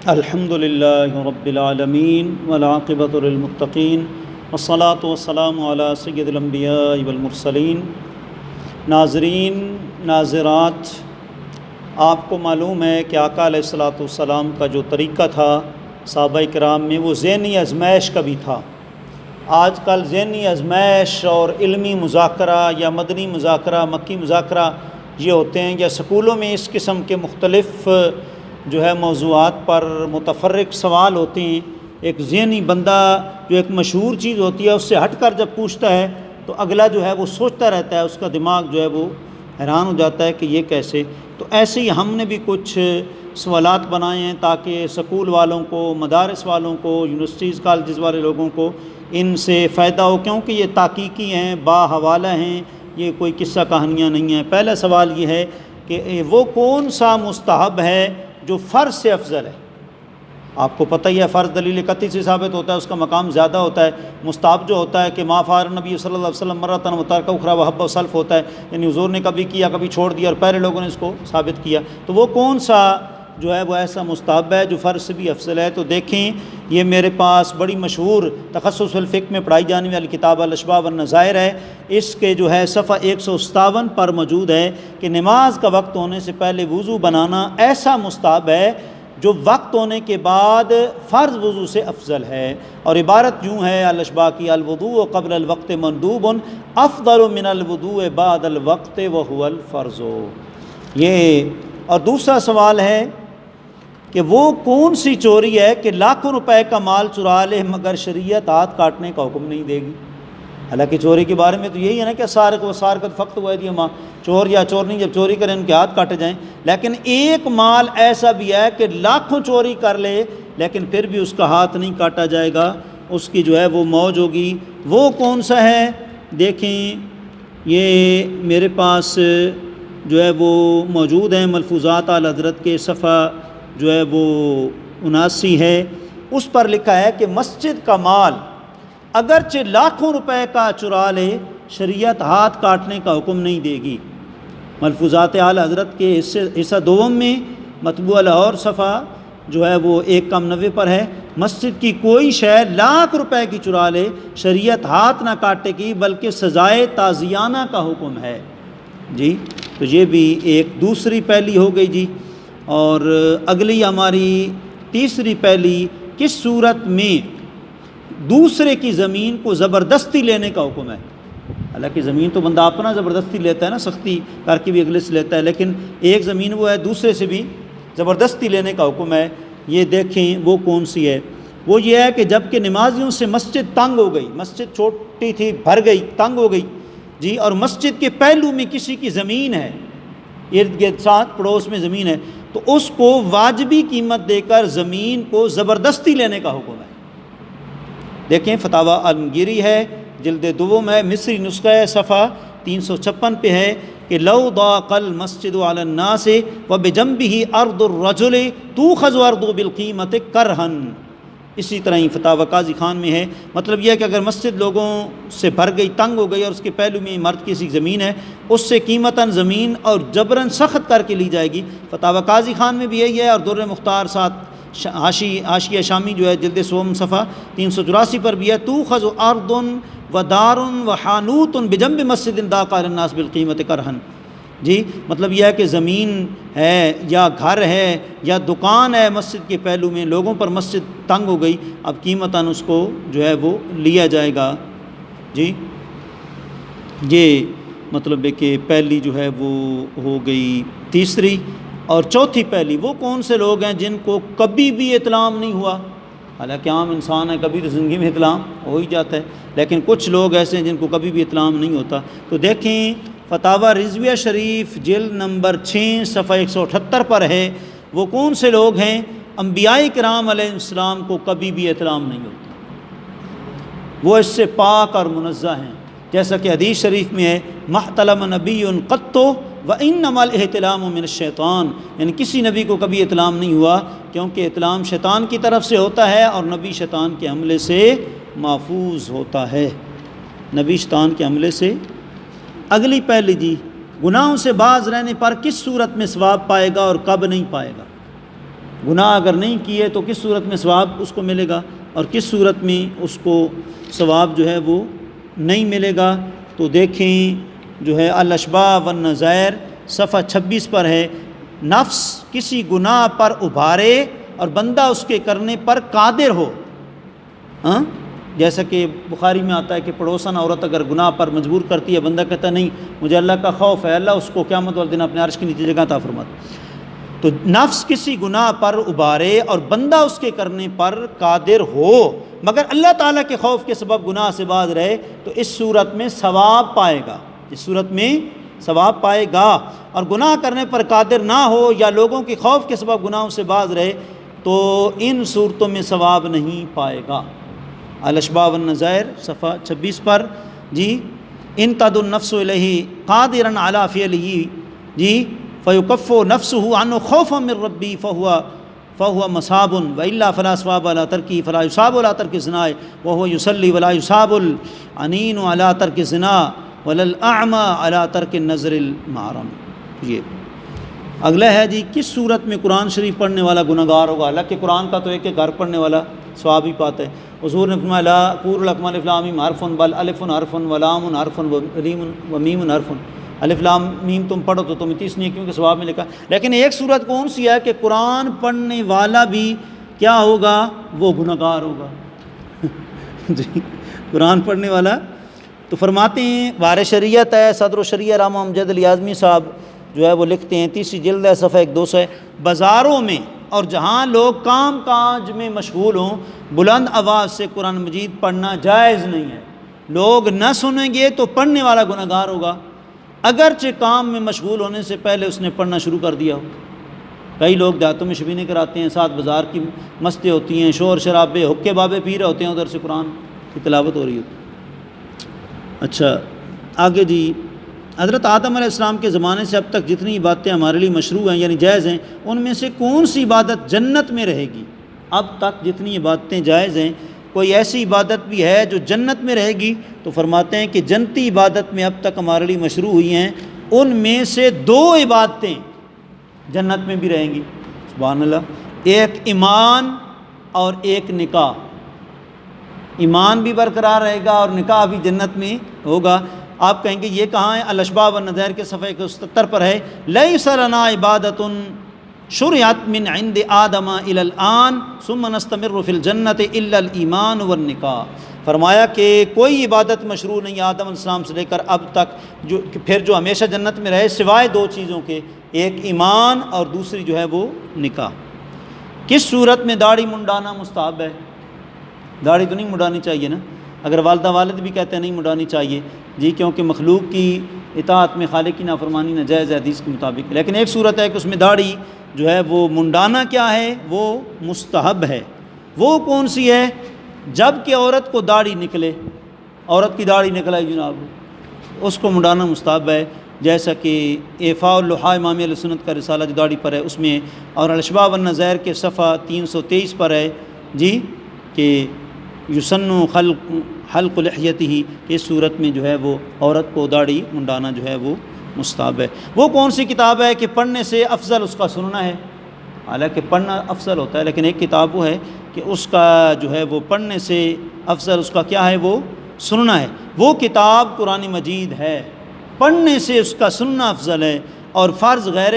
الحمد للہ رب العالمین والعاقبۃ للمتقین والصلاۃ والسلام علی سید الانبیاء والمرسلین۔ ناظرین ناظرات، آپ کو معلوم ہے کہ آقا علیہ الصلاۃ والسلام کا جو طریقہ تھا صحابہ کرام میں، وہ ذہنی آزمائش کا بھی تھا۔ آج کل ذہنی آزمائش اور علمی مذاکرہ یا مدنی مذاکرہ، مکی مذاکرہ یہ ہوتے ہیں، یا سکولوں میں اس قسم کے مختلف موضوعات پر متفرق سوال ہوتے ہیں۔ ایک ذہنی بندہ جو ایک مشہور چیز ہوتی ہے اس سے ہٹ کر جب پوچھتا ہے تو اگلا وہ سوچتا رہتا ہے، اس کا دماغ وہ حیران ہو جاتا ہے کہ یہ کیسے۔ تو ایسے ہی ہم نے بھی کچھ سوالات بنائے ہیں تاکہ سکول والوں کو، مدارس والوں کو، یونیورسٹیز کالجز والے لوگوں کو ان سے فائدہ ہو، کیونکہ یہ تحقیقی ہیں، با حوالہ ہیں، یہ کوئی قصہ کہانیاں نہیں ہیں۔ پہلا سوال یہ ہے کہ وہ کون سا مستحب ہے جو فرض سے افضل ہے؟ آپ کو پتہ ہی ہے فرض دلیل قطعی سے ثابت ہوتا ہے، اس کا مقام زیادہ ہوتا ہے۔ مستحب جو ہوتا ہے کہ ما فعل نبی صلی اللہ علیہ وسلم مرتن وترک اخری وحب وسلف ہوتا ہے، یعنی حضور نے کبھی کیا کبھی چھوڑ دیا اور پہلے لوگوں نے اس کو ثابت کیا۔ تو وہ کون سا وہ ایسا مستحب ہے جو فرض سے بھی افضل ہے؟ تو دیکھیں، یہ میرے پاس بڑی مشہور تخصص الفقہ میں پڑھائی جانے والی کتاب الاشباح والنظائر ہے۔ اس کے صفحہ 157 پر موجود ہے کہ نماز کا وقت ہونے سے پہلے وضو بنانا ایسا مستحب ہے جو وقت ہونے کے بعد فرض وضو سے افضل ہے۔ اور عبارت یوں ہے الاشباح کی: الوضوء قبل الوقت مندوب افضل من الوضوء بعد الوقت وهو الفرض۔ یہ اور دوسرا سوال ہے کہ وہ کون سی چوری ہے کہ لاکھوں روپے کا مال چرا لے مگر شریعت ہاتھ کاٹنے کا حکم نہیں دے گی؟ حالانکہ چوری کے بارے میں تو یہی ہے نا کہ سارق و سارقۃ فقط ویدیہما، چور یا چورنی جب چوری کریں ان کے ہاتھ کاٹے جائیں۔ لیکن ایک مال ایسا بھی ہے کہ لاکھوں چوری کر لے لیکن پھر بھی اس کا ہاتھ نہیں کاٹا جائے گا، اس کی وہ موج ہوگی۔ وہ کون سا ہے؟ دیکھیں، یہ میرے پاس وہ موجود ہیں ملفوظات اعلی حضرت کے صفحہ وہ 79 ہے۔ اس پر لکھا ہے کہ مسجد کا مال اگرچہ لاکھوں روپے کا چرا لے شریعت ہاتھ کاٹنے کا حکم نہیں دے گی۔ ملفوظات اعلی حضرت کے حصہ دوم میں مطبوع لاہور صفحہ 190 پر ہے: مسجد کی کوئی شے لاکھ روپے کی چرا لے شریعت ہاتھ نہ کاٹے گی بلکہ سزائے تعزیانہ کا حکم ہے۔ جی، تو یہ بھی ایک دوسری پہلی ہو گئی جی۔ اور اگلی ہماری تیسری پہلی: کس صورت میں دوسرے کی زمین کو زبردستی لینے کا حکم ہے؟ حالانکہ زمین تو بندہ اپنا زبردستی لیتا ہے نا، سختی کر کے بھی اگلے سے لیتا ہے، لیکن ایک زمین وہ ہے دوسرے سے بھی زبردستی لینے کا حکم ہے۔ یہ دیکھیں وہ کون سی ہے؟ وہ یہ ہے کہ جب کہ نمازیوں سے مسجد تنگ ہو گئی، مسجد چھوٹی تھی بھر گئی، تنگ ہو گئی جی، اور مسجد کے پہلو میں کسی کی زمین ہے، ارد گرد ساتھ پڑوس میں زمین ہے، تو اس کو واجبی قیمت دے کر زمین کو زبردستی لینے کا حکم ہے۔ دیکھیں فتاوی عالمگیری ہے، جلد دوم ہے، مصری نسخہ ہے، صفحہ 356 پہ ہے کہ لو ضاق المسجد علی الناس وبجنبہ ارض الرجل تؤخذ ارض بالقیمت کرہا۔ اسی طرح ہی فتاوی قاضی خان میں ہے۔ مطلب یہ ہے کہ اگر مسجد لوگوں سے بھر گئی، تنگ ہو گئی، اور اس کے پہلو میں مرد کی زمین ہے، اس سے قیمتاً زمین اور جبراً سخت کر کے لی جائے گی۔ فتاوی قاضی خان میں بھی یہی ہے، اور در مختار ساتھ حاشیہ شامی جلد سوم صفحہ 384 پر بھی ہے: تؤخذ ارض ودار وحانوت بجنب مسجد ضاق علی الناس بالقیمت کرہا۔ جی، مطلب یہ ہے کہ زمین ہے یا گھر ہے یا دکان ہے مسجد کے پہلو میں، لوگوں پر مسجد تنگ ہو گئی، اب قیمتاً اس کو وہ لیا جائے گا۔ جی، یہ مطلب ہے کہ پہلی وہ ہو گئی تیسری۔ اور چوتھی پہلی: وہ کون سے لوگ ہیں جن کو کبھی بھی اطلام نہیں ہوا؟ حالانکہ عام انسان ہے، کبھی تو زندگی میں اطلام ہو ہی جاتا ہے، لیکن کچھ لوگ ایسے ہیں جن کو کبھی بھی اطلام نہیں ہوتا۔ تو دیکھیں فتاوی رضویہ شریف جلد نمبر 6 صفحہ 178 پر ہے۔ وہ کون سے لوگ ہیں؟ انبیاء کرام علیہ السلام کو کبھی بھی اطلام نہیں ہوتا، وہ اس سے پاک اور منزہ ہیں، جیسا کہ حدیث شریف میں ہے: محتلم نبی قط وانما الاحتلام من الشیطان، یعنی کسی نبی کو کبھی اطلام نہیں ہوا کیونکہ اطلام شیطان کی طرف سے ہوتا ہے، اور نبی شیطان کے حملے سے محفوظ ہوتا ہے، نبی شیطان کے حملے سے۔ اگلی پہلی جی: گناہوں سے باز رہنے پر کس صورت میں ثواب پائے گا اور کب نہیں پائے گا؟ گناہ اگر نہیں کیے تو کس صورت میں ثواب اس کو ملے گا اور کس صورت میں اس کو ثواب جو ہے وہ نہیں ملے گا؟ تو دیکھیں جو ہے الاشباہ والنظائر صفحہ 26 پر ہے، نفس کسی گناہ پر ابھارے اور بندہ اس کے کرنے پر قادر ہو. ہاں، جیسا کہ بخاری میں آتا ہے کہ پڑوسن عورت اگر گناہ پر مجبور کرتی ہے، بندہ کہتا نہیں مجھے اللہ کا خوف ہے، اللہ اس کو قیامت والے دن اپنے عرش کے نیچے جگہ عطا فرماتا. تو نفس کسی گناہ پر ابھارے اور بندہ اس کے کرنے پر قادر ہو مگر اللہ تعالیٰ کے خوف کے سبب گناہ سے باز رہے تو اس صورت میں ثواب پائے گا، اس صورت میں ثواب پائے گا. اور گناہ کرنے پر قادر نہ ہو یا لوگوں کے خوف کے سبب گناہوں سے باز رہے تو ان صورتوں میں ثواب نہیں پائے گا. الاشباہ والنظائر صفحہ 26 پر جی ان تد النفس الیہ قادرا علی فعلہ جی فیکف نفسہ عنہ خوفا من ربی فہو مصاب والا فلا ثواب علی ترکہ فلا یصاب علی ترک الزنا وہو یصلی ولا یصاب العنین علی ترک الزنا ولا الاعمی علی ترک النظر المحرم. یہ اگلا ہے جی کس صورت میں قرآن شریف پڑھنے والا گناہ گار ہوگا؟ حالانکہ قرآن کا تو ایک گھر پڑھنے والا ثواب ہی پاتا ہے. حضور نے فرمایا لا قور لکم الف لام میم حرف بل الف حرف ولام حرف ومیم حرف. الف لام میم تم پڑھو تو تمہیں 30 نیکیوں کے ثواب ملے گا. لیکن ایک صورت کون سی ہے کہ قرآن پڑھنے والا بھی کیا ہوگا؟ وہ گناہ گار ہوگا. جی قرآن پڑھنے والا تو فرماتے ہیں وار شریعت ہے صدر و شریعہ علامہ امجد علی اعظمی صاحب جو ہے وہ لکھتے ہیں 30 جلد ہے صفحہ 1200 ہے، بازاروں میں اور جہاں لوگ کام کاج میں مشغول ہوں بلند آواز سے قرآن مجید پڑھنا جائز نہیں ہے. لوگ نہ سنیں گے تو پڑھنے والا گناہ گار ہوگا اگرچہ کام میں مشغول ہونے سے پہلے اس نے پڑھنا شروع کر دیا ہو. کئی لوگ دیہاتوں میں شبینے کراتے ہیں، ساتھ بازار کی مستیں ہوتی ہیں، شور شرابے حقے بابے پی رہے ہوتے ہیں، ادھر سے قرآن کی تلاوت ہو رہی ہوتی. اچھا آگے جی حضرت آدم علیہ السلام کے زمانے سے اب تک جتنی عبادتیں ہمارے لیے مشروع ہیں یعنی جائز ہیں ان میں سے کون سی عبادت جنت میں رہے گی؟ اب تک جتنی عبادتیں جائز ہیں کوئی ایسی عبادت بھی ہے جو جنت میں رہے گی؟ تو فرماتے ہیں کہ جنتی عبادت میں اب تک ہمارے لیے مشروع ہوئی ہیں ان میں سے 2 عبادتیں جنت میں بھی رہیں گی. سبحان اللہ. ایک ایمان اور ایک نکاح. ایمان بھی برقرار رہے گا اور نکاح بھی جنت میں ہوگا. آپ کہیں گے یہ کہاں ہے؟ الاشباہ والنظائر کے صفحہ 177 پر ہے لیس لنا عبادۃ شرعت من عند آدم الی الآن ثم نستمر فی الجنۃ الا الایمان والنکاح. فرمایا کہ کوئی عبادت مشروع نہیں آدم علیہ السلام سے لے کر اب تک جو ہمیشہ جنت میں رہے سوائے 2 چیزوں کے، ایک ایمان اور دوسری جو ہے وہ نکاح. کس صورت میں داڑھی منڈانا مستحب ہے؟ داڑھی تو نہیں منڈانی چاہیے نا، اگر والدہ والد بھی کہتے ہیں نہیں منڈانی چاہیے جی، کیونکہ مخلوق کی اطاعت میں خالق کی نافرمانی ناجائز ہے حدیث کے مطابق. لیکن ایک صورت ہے کہ اس میں داڑھی جو ہے وہ منڈانا کیا ہے؟ وہ مستحب ہے. وہ کون سی ہے؟ جب کہ عورت کو داڑھی نکلے، عورت کی داڑھی نکلے جناب، اس کو منڈانا مستحب ہے. جیسا کہ ایفاء اللحیٰ امام علیہ سنت کا رسالہ جو داڑھی پر ہے اس میں، اور الاشباہ والنظائر کے صفحہ 323 پر ہے جی کہ یسن حلق لحیتہ، اس صورت میں جو ہے وہ عورت کو داڑھی منڈانا جو ہے وہ مستحب ہے. وہ کون سی کتاب ہے کہ پڑھنے سے افضل اس کا سننا ہے؟ حالانکہ پڑھنا افضل ہوتا ہے لیکن ایک کتاب وہ ہے کہ اس کا جو ہے وہ پڑھنے سے افضل اس کا کیا ہے؟ وہ سننا ہے. وہ کتاب قرآن مجید ہے، پڑھنے سے اس کا سننا افضل ہے اور فرض غیر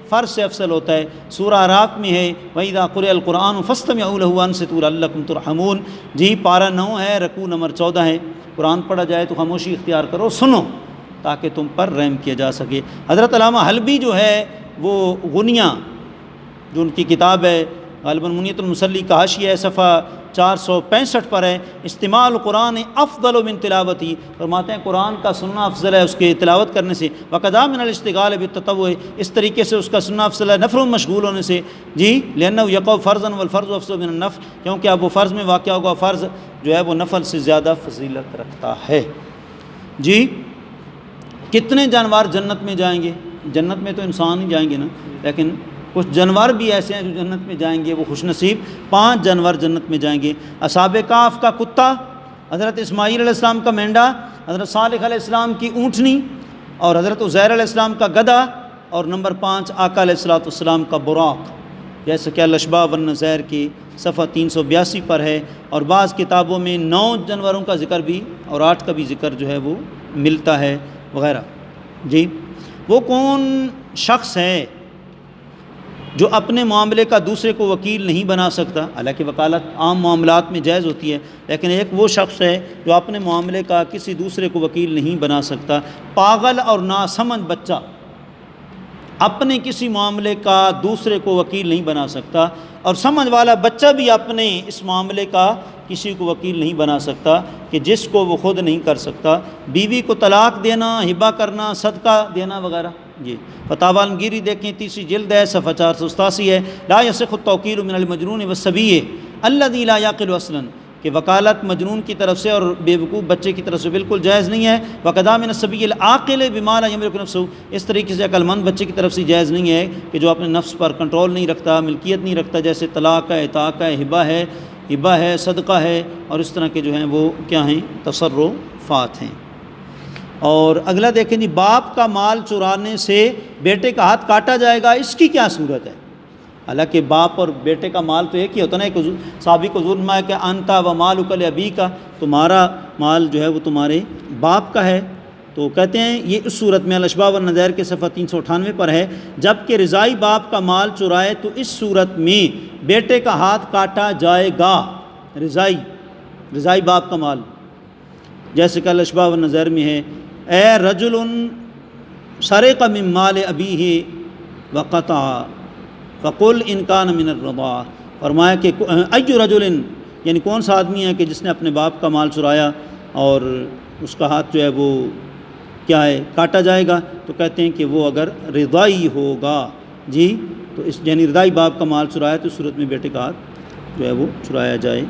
فرض سے افضل ہوتا ہے. سورہ اعراف میں ہے وَإِذَا قُرِئَ الْقُرْآنُ فَاسْتَمِعُوا لَهُ وَأَنصِتُوا لَعَلَّكُمْ تُرْحَمُونَ. جی پارہ 9 ہے، رکوع نمبر 14 ہے. قرآن پڑھا جائے تو خاموشی اختیار کرو، سنو تاکہ تم پر رحم کیا جا سکے. حضرت علامہ حلبی جو ہے وہ غنیہ جو ان کی کتاب ہے غالباً منیت المصلی کا حاشیہ ہے صفحہ 465 پر ہے، استماع القرآن افضل من تلاوتی. فرماتے ہیں قرآن کا سننا افضل ہے اس کے تلاوت کرنے سے. وقضا من الاشتغال بالتطوع، اس طریقے سے اس کا سننا افضل ہے نفل میں مشغول ہونے سے جی، لأنه يقع فرضا والفرض افضل من النفل، کیونکہ اب وہ فرض میں واقع ہوگا، فرض جو ہے وہ نفل سے زیادہ فضیلت رکھتا ہے. جی کتنے جانور جنت میں جائیں گے؟ جنت میں تو انسان ہی جائیں گے نا، لیکن کچھ جانور بھی ایسے ہیں جو جنت میں جائیں گے، وہ خوش نصیب 5 جانور جنت میں جائیں گے. اصحاب کہف کا کتا، حضرت اسماعیل علیہ السلام کا مینڈا، حضرت صالح علیہ السلام کی اونٹنی اور حضرت عزیر علیہ السلام کا گدھا، اور نمبر 5 آقا علیہ السلام کا براق. جیسے کہ الاشباح والنظائر کی صفحہ 382 پر ہے، اور بعض کتابوں میں 9 جانوروں کا ذکر بھی اور 8 کا بھی ذکر جو ہے وہ ملتا ہے وغیرہ۔ جی، وہ کون شخص ہے جو اپنے معاملے کا دوسرے کو وکیل نہیں بنا سکتا؟ حالانکہ وکالت عام معاملات میں جائز ہوتی ہے، لیکن ایک وہ شخص ہے جو اپنے معاملے کا کسی دوسرے کو وکیل نہیں بنا سکتا۔ پاگل اور ناسمجھ بچہ اپنے کسی معاملے کا دوسرے کو وکیل نہیں بنا سکتا، اور سمجھ والا بچہ بھی اپنے اس معاملے کا کسی کو وکیل نہیں بنا سکتا کہ جس کو وہ خود نہیں کر سکتا۔ بیوی کو طلاق دینا، ہبہ کرنا، صدقہ دینا وغیرہ۔ جی، فتاوی عالمگیری دیکھیں، 3 جلد ہے، صفحہ 487 ہے۔ لا یصح التوکیل من المجنون والصبی الذی لا یعقل اصلا، کہ وکالت مجنون کی طرف سے اور بے وقوف بچے کی طرف سے بالکل جائز نہیں ہے۔ وقضا من الصبی العاقل بما لا یملک نفسہ، اس طریقے سے عقل مند بچے کی طرف سے جائز نہیں ہے کہ جو اپنے نفس پر کنٹرول نہیں رکھتا، ملکیت نہیں رکھتا، جیسے طلاق ہے، عتاق ہے، ہبہ ہے، صدقہ ہے، اور اس طرح کے جو ہیں وہ کیا ہیں، تصرفات ہیں۔ اور اگلا دیکھیں جی، باپ کا مال چرانے سے بیٹے کا ہاتھ کاٹا جائے گا، اس کی کیا صورت ہے؟ حالانکہ باپ اور بیٹے کا مال تو ایک ہی ہوتا ہے نا، ایک صحابی کو ظلم ہے کہ انتا و مالک لابی کا، تمہارا مال جو ہے وہ تمہارے باپ کا ہے۔ تو کہتے ہیں یہ اس صورت میں الاشباح والنظائر کے صفحہ 398 پر ہے، جب کہ رضائی باپ کا مال چرائے تو اس صورت میں بیٹے کا ہاتھ کاٹا جائے گا۔ رضائی باپ کا مال، جیسے کہ الاشباح والنظائر میں ہے، اے رجل سرق من مال ابیہ وقطع فقل ان کان من الرضاع، فرمایا کہ ای رجل، یعنی کون سا آدمی ہے کہ جس نے اپنے باپ کا مال چرایا اور اس کا ہاتھ جو ہے وہ کیا ہے، کاٹا جائے گا۔ تو کہتے ہیں کہ وہ اگر رضائی ہوگا، جی، تو اس یعنی رضائی باپ کا مال چرایا تو اس صورت میں بیٹے کا ہاتھ جو ہے وہ چرایا جائے۔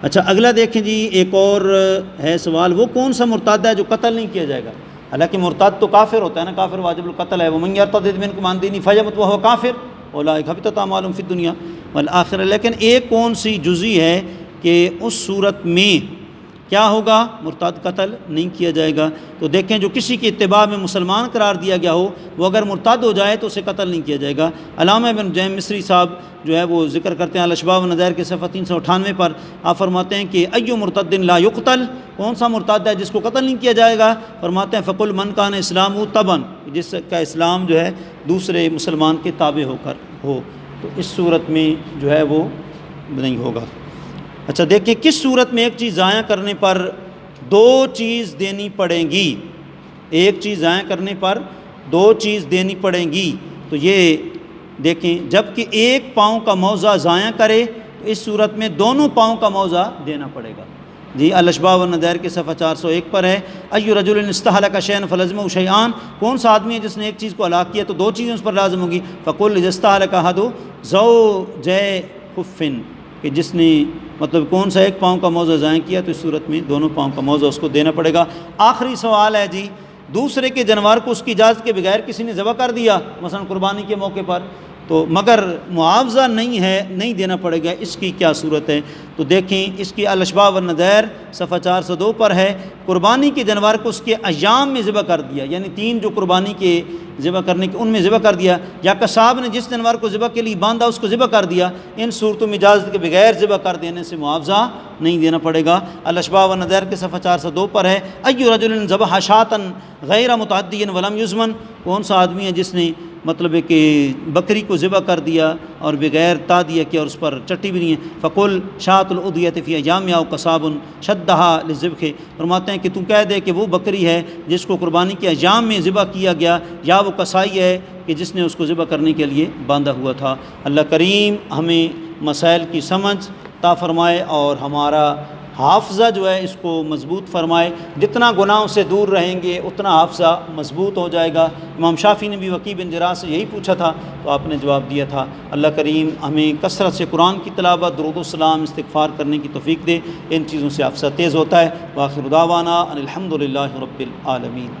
اچھا، اگلا دیکھیں جی، ایک اور ہے سوال، وہ کون سا مرتد ہے جو قتل نہیں کیا جائے گا؟ حالانکہ مرتد تو کافر ہوتا ہے نا، کافر واجب القتل ہے، ومن یرتد منکم عن دینہ فیمت وہو کافر اولئک حبطت اعمالہم فی الدنیا والآخرہ۔ لیکن ایک کون سی جزئی ہے کہ اس صورت میں کیا ہوگا، مرتد قتل نہیں کیا جائے گا۔ تو دیکھیں، جو کسی کی اتباع میں مسلمان قرار دیا گیا ہو، وہ اگر مرتد ہو جائے تو اسے قتل نہیں کیا جائے گا۔ علامہ ابن جیم مصری صاحب جو ہے وہ ذکر کرتے ہیں الاشباح والنظائر کے صفحہ 398 پر، آپ فرماتے ہیں کہ ایو مرتد لا یقتل، کون سا مرتد ہے جس کو قتل نہیں کیا جائے گا؟ فرماتے ہیں فقل من کان اسلام تبن، جس کا اسلام جو ہے دوسرے مسلمان کے تابع ہو کر ہو، تو اس صورت میں جو ہے وہ نہیں ہوگا۔ اچھا دیکھیں، کس صورت میں ایک چیز ضائع کرنے پر 2 چیز دینی پڑیں گی؟ ایک چیز ضائع کرنے پر 2 چیز دینی پڑیں گی۔ تو یہ دیکھیں، جب کہ ایک پاؤں کا موضع ضائع کرے تو اس صورت میں دونوں پاؤں کا موضع دینا پڑے گا۔ جی، الاشباح والنظائر کے صفحہ 401 پر ہے، ای رجل استہلک شیئا فلزمہ شیئان، کون سا آدمی ہے جس نے ایک چیز کو ہلاک کیا تو 2 چیزیں اس پر لازم ہوگی۔ فقل اذا استہلک احد زوجی خف، کہ جس نے مطلب کون سا ایک پاؤں کا موضع ضائع کیا تو اس صورت میں دونوں پاؤں کا موضع اس کو دینا پڑے گا۔ آخری سوال ہے جی، دوسرے کے جانور کو اس کی اجازت کے بغیر کسی نے ذبح کر دیا، مثلا قربانی کے موقع پر، تو مگر معاوضہ نہیں ہے، نہیں دینا پڑے گا، اس کی کیا صورت ہے؟ تو دیکھیں، اس کی الاشباح والنظائر صفحہ 402 پر ہے، قربانی کے جانور کو اس کے ایام میں ذبح کر دیا، یعنی 3 جو قربانی کے ذبح کرنے کے ان میں ذبح کر دیا، یا قصاب نے جس جانور کو ذبح کے لیے باندھا اس کو ذبح کر دیا، ان صورتوں میں اجازت کے بغیر ذبح کر دینے سے معاوضہ نہیں دینا پڑے گا۔ الاشباح والنظائر کے صفحہ 402 پر ہے، ای رجل ذبح شاۃ غیر متعدی ولم یزمن، کون سا آدمی ہے جس نے مطلب ہے کہ بکری کو ذبح کر دیا اور بغیر تعدیہ کیا اور اس پر چٹی بھی نہیں ہے۔ فقل شاۃ الاضحیۃ فی ایام او قصاب شدھا للذبح، فرماتے ہیں کہ تم کہہ دے کہ وہ بکری ہے جس کو قربانی کے ایام میں ذبح کیا گیا، یا وہ قصائی ہے کہ جس نے اس کو ذبح کرنے کے لیے باندھا ہوا تھا۔ اللہ کریم ہمیں مسائل کی سمجھ عطا فرمائے اور ہمارا حافظہ جو ہے اس کو مضبوط فرمائے۔ جتنا گناہوں سے دور رہیں گے اتنا حافظہ مضبوط ہو جائے گا۔ امام شافعی نے بھی وکیع بن جراح سے یہی پوچھا تھا تو آپ نے جواب دیا تھا۔ اللہ کریم ہمیں کثرت سے قرآن کی تلاوت، درود و سلام، استغفار کرنے کی توفیق دے، ان چیزوں سے حافظہ تیز ہوتا ہے۔ وآخر دعوانا ان الحمد للہ رب العالمین۔